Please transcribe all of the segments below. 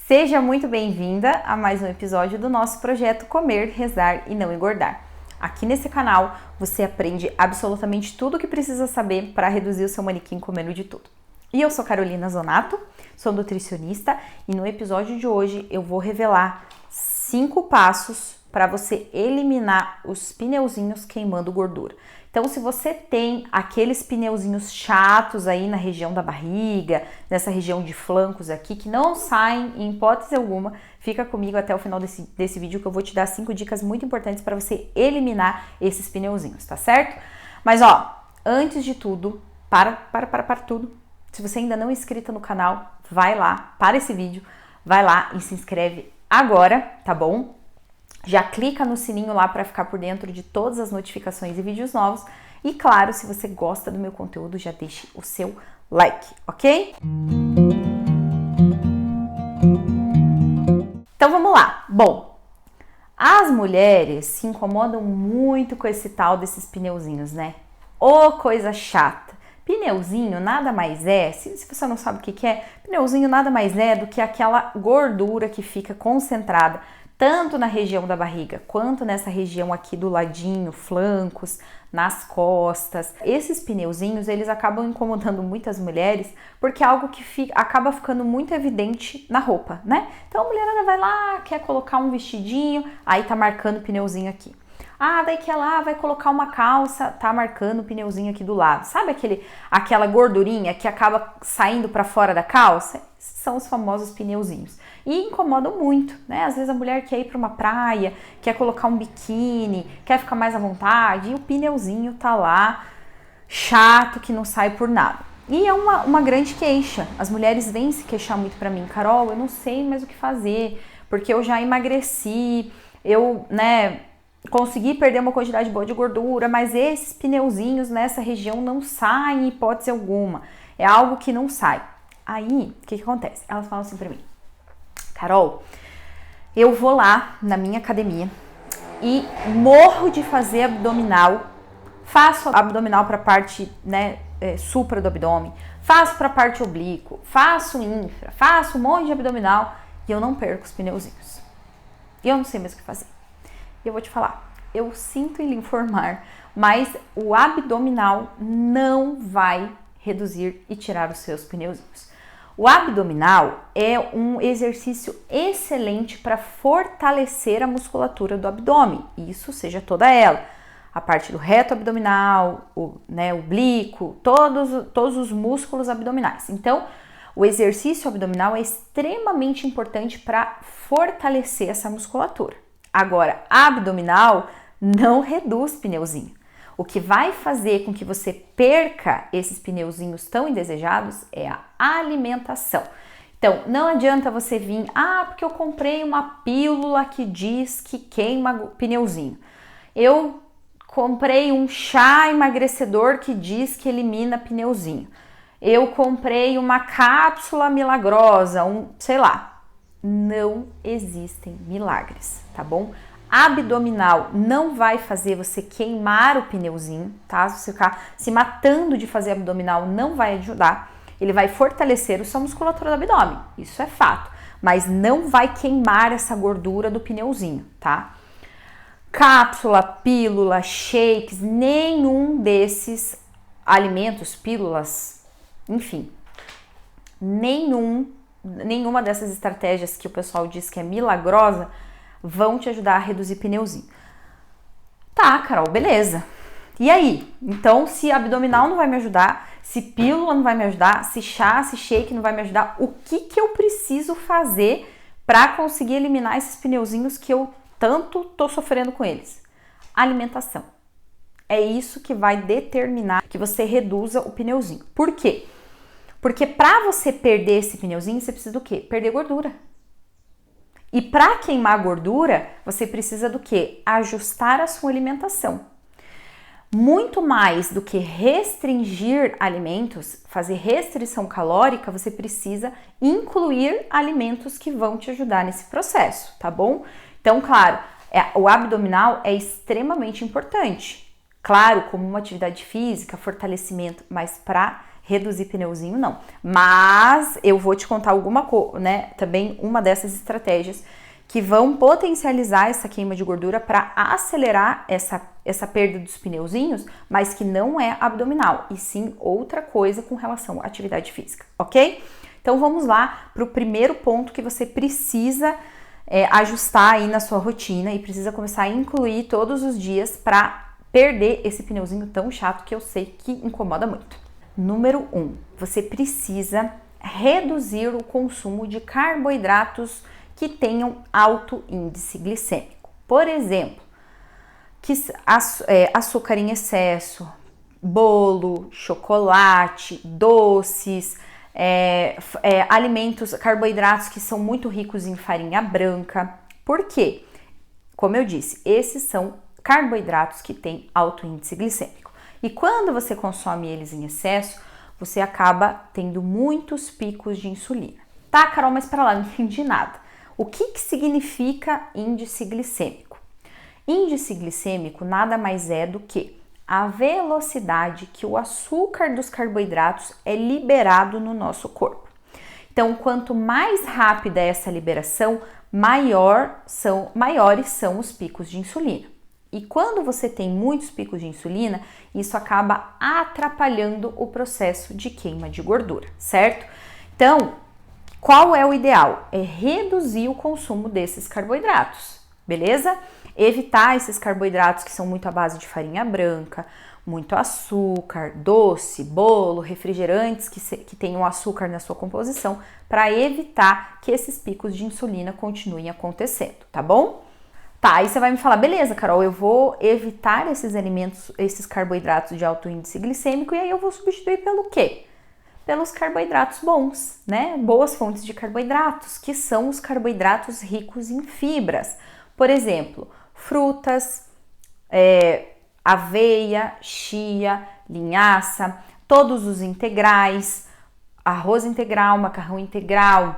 Seja muito bem-vinda a mais um episódio do nosso projeto Comer, Rezar e Não Engordar. Aqui nesse canal você aprende absolutamente tudo o que precisa saber para reduzir o seu manequim comendo de tudo. E eu sou Carolina Zonato, sou nutricionista e no episódio de hoje eu vou revelar 5 passos para você eliminar os pneuzinhos queimando gordura. Então, se você tem aqueles pneuzinhos chatos aí na região da barriga, nessa região de flancos aqui, que não saem em hipótese alguma, fica comigo até o final desse vídeo que eu vou te dar 5 dicas muito importantes para você eliminar esses pneuzinhos, tá certo? Mas ó, antes de tudo, para tudo. Se você ainda não é inscrita no canal, vai lá, para esse vídeo, vai lá e se inscreve agora, tá bom? Já clica no sininho lá para ficar por dentro de todas as notificações e vídeos novos. E claro, se você gosta do meu conteúdo, já deixe o seu like, ok? Então vamos lá. Bom, as mulheres se incomodam muito com esse tal desses pneuzinhos, né? Ô, coisa chata. Pneuzinho nada mais é, se você não sabe o que é, pneuzinho nada mais é do que aquela gordura que fica concentrada tanto na região da barriga quanto nessa região aqui do ladinho, flancos, nas costas. Esses pneuzinhos, eles acabam incomodando muitas mulheres porque é algo que acaba ficando muito evidente na roupa, né? Então a mulherada vai lá, quer colocar um vestidinho, aí tá marcando o pneuzinho aqui. Ah, daí que ela vai colocar uma calça, tá marcando o pneuzinho aqui do lado. Sabe aquela gordurinha que acaba saindo para fora da calça? São os famosos pneuzinhos. E incomodam muito, né? Às vezes a mulher quer ir para uma praia, quer colocar um biquíni, quer ficar mais à vontade e o pneuzinho tá lá, chato, que não sai por nada. E é uma grande queixa. As mulheres vêm se queixar muito para mim. Carol, eu não sei mais o que fazer, porque eu já emagreci, eu, consegui perder uma quantidade boa de gordura, mas esses pneuzinhos nessa região não saem em hipótese alguma. É algo que não sai. Aí, o que acontece? Elas falam assim pra mim: Carol, eu vou lá na minha academia e morro de fazer abdominal, faço abdominal para a parte supra do abdômen, faço para a parte oblíqua, faço infra, faço um monte de abdominal e eu não perco os pneuzinhos. E eu não sei mais o que fazer. E eu vou te falar, eu sinto em lhe informar, mas o abdominal não vai reduzir e tirar os seus pneuzinhos. O abdominal é um exercício excelente para fortalecer a musculatura do abdômen, isso seja toda ela, a parte do reto abdominal, o oblíquo, todos os músculos abdominais. Então, o exercício abdominal é extremamente importante para fortalecer essa musculatura. Agora, abdominal não reduz pneuzinho. O que vai fazer com que você perca esses pneuzinhos tão indesejados é a alimentação. Então, não adianta você vir, porque eu comprei uma pílula que diz que queima pneuzinho. Eu comprei um chá emagrecedor que diz que elimina pneuzinho. Eu comprei uma cápsula milagrosa, sei lá. Não existem milagres, tá bom? Abdominal não vai fazer você queimar o pneuzinho, tá? Se você ficar se matando de fazer abdominal, não vai ajudar. Ele vai fortalecer a sua musculatura do abdômen, isso é fato. Mas não vai queimar essa gordura do pneuzinho, tá? Cápsula, pílula, shakes, nenhum desses alimentos, pílulas, enfim, nenhuma dessas estratégias que o pessoal diz que é milagrosa vão te ajudar a reduzir pneuzinho. Tá, Carol, beleza. E aí? Então, se abdominal não vai me ajudar, se pílula não vai me ajudar, se chá, se shake não vai me ajudar, o que eu preciso fazer para conseguir eliminar esses pneuzinhos que eu tanto tô sofrendo com eles? Alimentação. É isso que vai determinar que você reduza o pneuzinho. Por quê? Porque para você perder esse pneuzinho, você precisa do quê? Perder gordura. E para queimar gordura, você precisa do quê? Ajustar a sua alimentação. Muito mais do que restringir alimentos, fazer restrição calórica, você precisa incluir alimentos que vão te ajudar nesse processo, tá bom? Então, claro, o abdominal é extremamente importante. Claro, como uma atividade física, fortalecimento, mas para reduzir pneuzinho não. Mas eu vou te contar também uma dessas estratégias que vão potencializar essa queima de gordura para acelerar essa perda dos pneuzinhos, mas que não é abdominal, e sim outra coisa com relação à atividade física, ok? Então vamos lá para o primeiro ponto que você precisa ajustar aí na sua rotina e precisa começar a incluir todos os dias para perder esse pneuzinho tão chato que eu sei que incomoda muito. Número 1, você precisa reduzir o consumo de carboidratos que tenham alto índice glicêmico. Por exemplo, açúcar em excesso, bolo, chocolate, doces, alimentos, carboidratos que são muito ricos em farinha branca. Por quê? Como eu disse, esses são carboidratos que têm alto índice glicêmico. E quando você consome eles em excesso, você acaba tendo muitos picos de insulina. Tá, Carol, mas para lá, não entendi nada. O que significa índice glicêmico? Índice glicêmico nada mais é do que a velocidade que o açúcar dos carboidratos é liberado no nosso corpo. Então, quanto mais rápida é essa liberação, maiores são os picos de insulina. E quando você tem muitos picos de insulina, isso acaba atrapalhando o processo de queima de gordura, certo? Então, qual é o ideal? É reduzir o consumo desses carboidratos, beleza? Evitar esses carboidratos que são muito à base de farinha branca, muito açúcar, doce, bolo, refrigerantes que tenham açúcar na sua composição, para evitar que esses picos de insulina continuem acontecendo, tá bom? Tá, aí você vai me falar, beleza, Carol, eu vou evitar esses alimentos, esses carboidratos de alto índice glicêmico, e aí eu vou substituir pelo quê? Pelos carboidratos bons, né? Boas fontes de carboidratos, que são os carboidratos ricos em fibras. Por exemplo, frutas, aveia, chia, linhaça, todos os integrais, arroz integral, macarrão integral,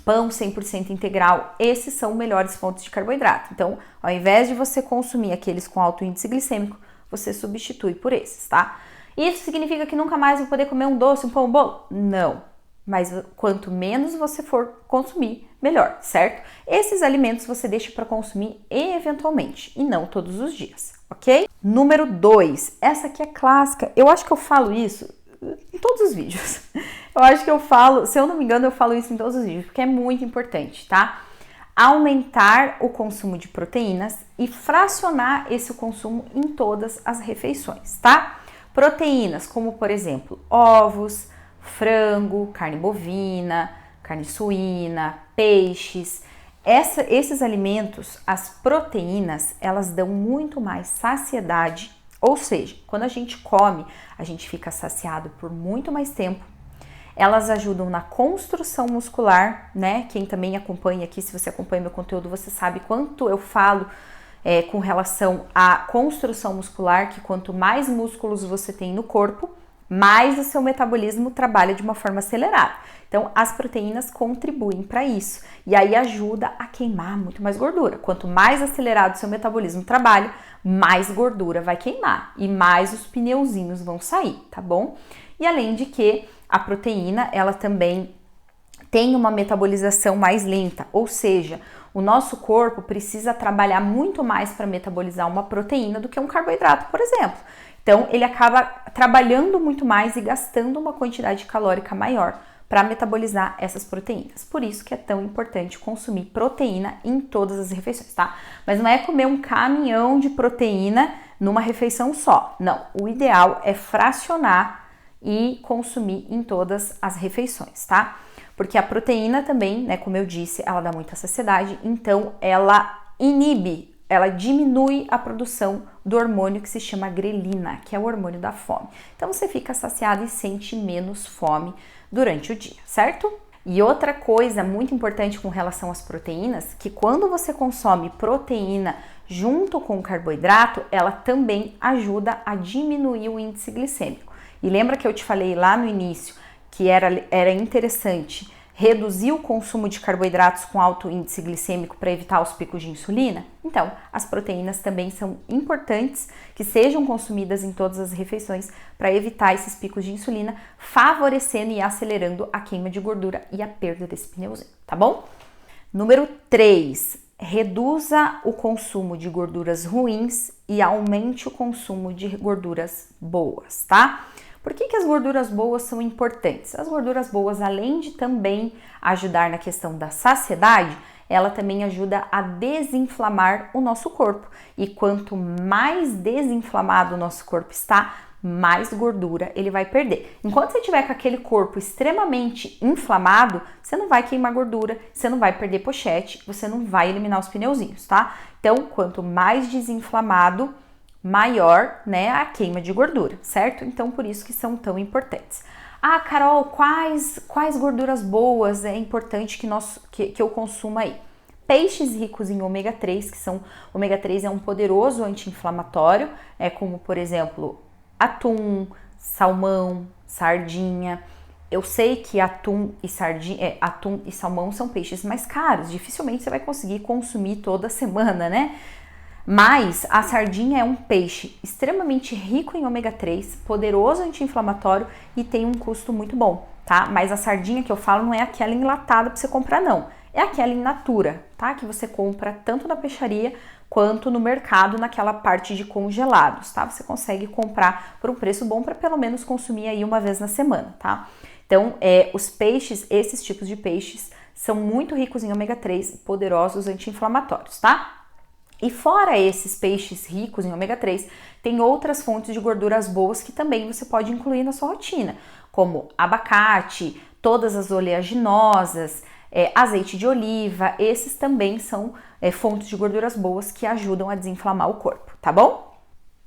pão 100% integral, esses são melhores fontes de carboidrato. Então, ao invés de você consumir aqueles com alto índice glicêmico, você substitui por esses, tá? Isso significa que nunca mais vou poder comer um doce, um pão, um bolo? Não. Mas quanto menos você for consumir, melhor, certo? Esses alimentos você deixa para consumir eventualmente e não todos os dias, ok? Número 2, essa aqui é clássica. Eu acho que eu falo isso em todos os vídeos. Eu acho que eu falo, se eu não me engano, eu falo isso em todos os vídeos, porque é muito importante, tá? Aumentar o consumo de proteínas e fracionar esse consumo em todas as refeições, tá? Proteínas como, por exemplo, ovos, frango, carne bovina, carne suína, peixes. Esses alimentos, as proteínas, elas dão muito mais saciedade, ou seja, quando a gente come, a gente fica saciado por muito mais tempo. Elas ajudam na construção muscular, né? Quem também acompanha aqui, se você acompanha meu conteúdo, você sabe quanto eu falo com relação à construção muscular, que quanto mais músculos você tem no corpo, mais o seu metabolismo trabalha de uma forma acelerada. Então, as proteínas contribuem para isso e aí ajuda a queimar muito mais gordura. Quanto mais acelerado o seu metabolismo trabalha, mais gordura vai queimar e mais os pneuzinhos vão sair, tá bom? E além de que a proteína, ela também tem uma metabolização mais lenta, ou seja, o nosso corpo precisa trabalhar muito mais para metabolizar uma proteína do que um carboidrato, por exemplo. Então, ele acaba trabalhando muito mais e gastando uma quantidade calórica maior para metabolizar essas proteínas. Por isso que é tão importante consumir proteína em todas as refeições, tá? Mas não é comer um caminhão de proteína numa refeição só. Não, o ideal é fracionar e consumir em todas as refeições, tá? Porque a proteína também, né, como eu disse, ela dá muita saciedade, então ela diminui a produção do hormônio que se chama grelina, que é o hormônio da fome. Então você fica saciado e sente menos fome durante o dia, certo? E outra coisa muito importante com relação às proteínas, que quando você consome proteína junto com o carboidrato, ela também ajuda a diminuir o índice glicêmico. E lembra que eu te falei lá no início que era interessante reduzir o consumo de carboidratos com alto índice glicêmico para evitar os picos de insulina? Então, as proteínas também são importantes que sejam consumidas em todas as refeições para evitar esses picos de insulina, favorecendo e acelerando a queima de gordura e a perda desse pneuzinho, tá bom? Número 3, reduza o consumo de gorduras ruins e aumente o consumo de gorduras boas, tá? Por que as gorduras boas são importantes? As gorduras boas, além de também ajudar na questão da saciedade, ela também ajuda a desinflamar o nosso corpo. E quanto mais desinflamado o nosso corpo está, mais gordura ele vai perder. Enquanto você tiver com aquele corpo extremamente inflamado, você não vai queimar gordura, você não vai perder pochete, você não vai eliminar os pneuzinhos, tá? Então, quanto mais desinflamado, maior, né, a queima de gordura, certo? Então, por isso que são tão importantes. Ah, Carol, quais gorduras boas é importante que eu consuma aí? Peixes ricos em ômega 3, ômega 3 é um poderoso anti-inflamatório, como, por exemplo, atum, salmão, sardinha. Eu sei que atum e salmão são peixes mais caros, dificilmente você vai conseguir consumir toda semana, né? Mas a sardinha é um peixe extremamente rico em ômega 3, poderoso anti-inflamatório e tem um custo muito bom, tá? Mas a sardinha que eu falo não é aquela enlatada para você comprar, não. É aquela in natura, tá? Que você compra tanto na peixaria quanto no mercado, naquela parte de congelados, tá? Você consegue comprar por um preço bom para pelo menos consumir aí uma vez na semana, tá? Então, os peixes, esses tipos de peixes, são muito ricos em ômega 3, poderosos anti-inflamatórios, tá? E fora esses peixes ricos em ômega 3, tem outras fontes de gorduras boas que também você pode incluir na sua rotina, como abacate, todas as oleaginosas, azeite de oliva, esses também são fontes de gorduras boas que ajudam a desinflamar o corpo, tá bom?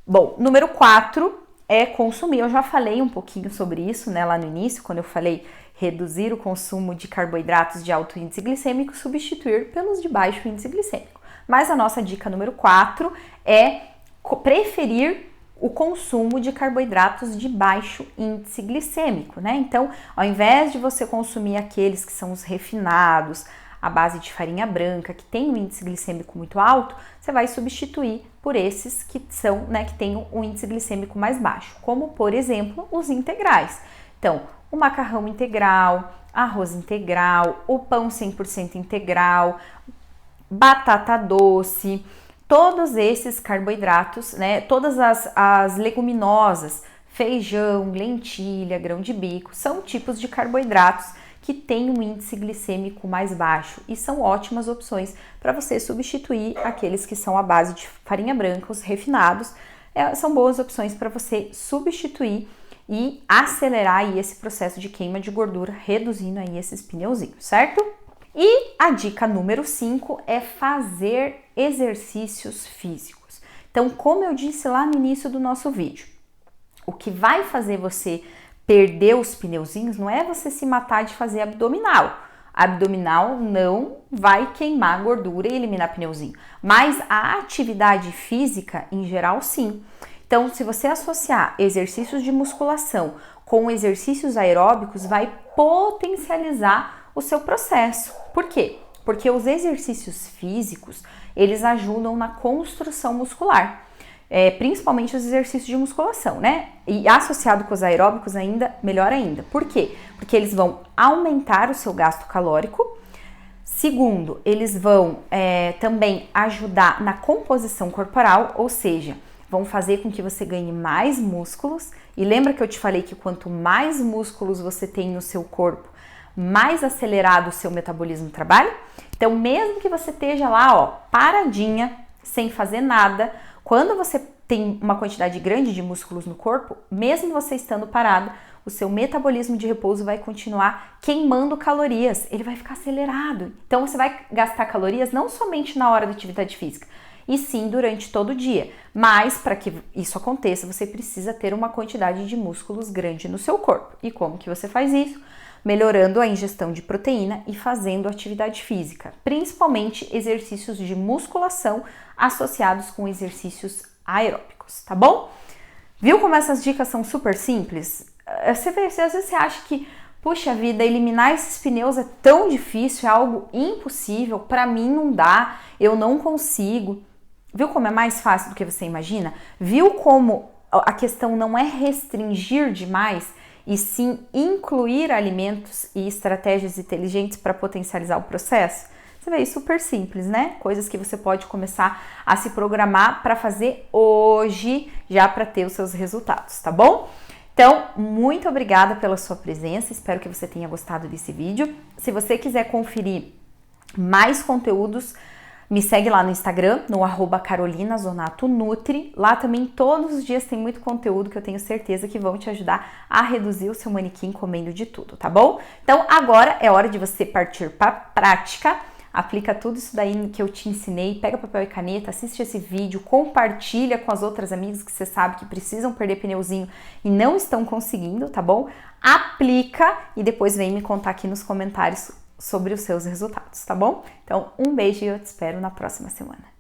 Bom, número 4 é consumir, eu já falei um pouquinho sobre isso, né, lá no início, quando eu falei reduzir o consumo de carboidratos de alto índice glicêmico, substituir pelos de baixo índice glicêmico. Mas a nossa dica número 4 é preferir o consumo de carboidratos de baixo índice glicêmico, né? Então, ao invés de você consumir aqueles que são os refinados, à base de farinha branca, que tem um índice glicêmico muito alto, você vai substituir por esses que são, né, que tem um índice glicêmico mais baixo, como, por exemplo, os integrais. Então, o macarrão integral, arroz integral, o pão 100% integral, batata doce, todos esses carboidratos, né, todas as leguminosas, feijão, lentilha, grão de bico, são tipos de carboidratos que têm um índice glicêmico mais baixo e são ótimas opções para você substituir aqueles que são à base de farinha branca, os refinados, são boas opções para você substituir e acelerar aí esse processo de queima de gordura, reduzindo aí esses pneuzinhos, certo? E a dica número 5 é fazer exercícios físicos. Então, como eu disse lá no início do nosso vídeo, o que vai fazer você perder os pneuzinhos não é você se matar de fazer abdominal. Abdominal não vai queimar gordura e eliminar pneuzinho, mas a atividade física em geral sim. Então, se você associar exercícios de musculação com exercícios aeróbicos, vai potencializar o seu processo. Por quê? Porque os exercícios físicos, eles ajudam na construção muscular, principalmente os exercícios de musculação, né? E associado com os aeróbicos ainda, melhor ainda. Por quê? Porque eles vão aumentar o seu gasto calórico. Segundo, eles vão também ajudar na composição corporal, ou seja, vão fazer com que você ganhe mais músculos. E lembra que eu te falei que quanto mais músculos você tem no seu corpo, mais acelerado o seu metabolismo trabalha? Então, mesmo que você esteja lá, ó, paradinha, sem fazer nada, quando você tem uma quantidade grande de músculos no corpo, mesmo você estando parado, o seu metabolismo de repouso vai continuar queimando calorias, ele vai ficar acelerado. Então, você vai gastar calorias não somente na hora da atividade física, e sim durante todo o dia. Mas, para que isso aconteça, você precisa ter uma quantidade de músculos grande no seu corpo. E como que você faz isso? Melhorando a ingestão de proteína e fazendo atividade física, principalmente exercícios de musculação associados com exercícios aeróbicos, tá bom? Viu como essas dicas são super simples? Às vezes você acha que, puxa vida, eliminar esses pneus é tão difícil, é algo impossível, para mim não dá, eu não consigo. Viu como é mais fácil do que você imagina? Viu como a questão não é restringir demais, e sim incluir alimentos e estratégias inteligentes para potencializar o processo? Você vê, é super simples, né? Coisas que você pode começar a se programar para fazer hoje, já para ter os seus resultados, tá bom? Então, muito obrigada pela sua presença, espero que você tenha gostado desse vídeo. Se você quiser conferir mais conteúdos, me segue lá no Instagram, no @carolinazonatonutri. Lá também todos os dias tem muito conteúdo que eu tenho certeza que vão te ajudar a reduzir o seu manequim comendo de tudo, tá bom? Então agora é hora de você partir para a prática. Aplica tudo isso daí que eu te ensinei, pega papel e caneta, assiste esse vídeo, compartilha com as outras amigas que você sabe que precisam perder pneuzinho e não estão conseguindo, tá bom? Aplica e depois vem me contar aqui nos comentários sobre os seus resultados, tá bom? Então, um beijo e eu te espero na próxima semana.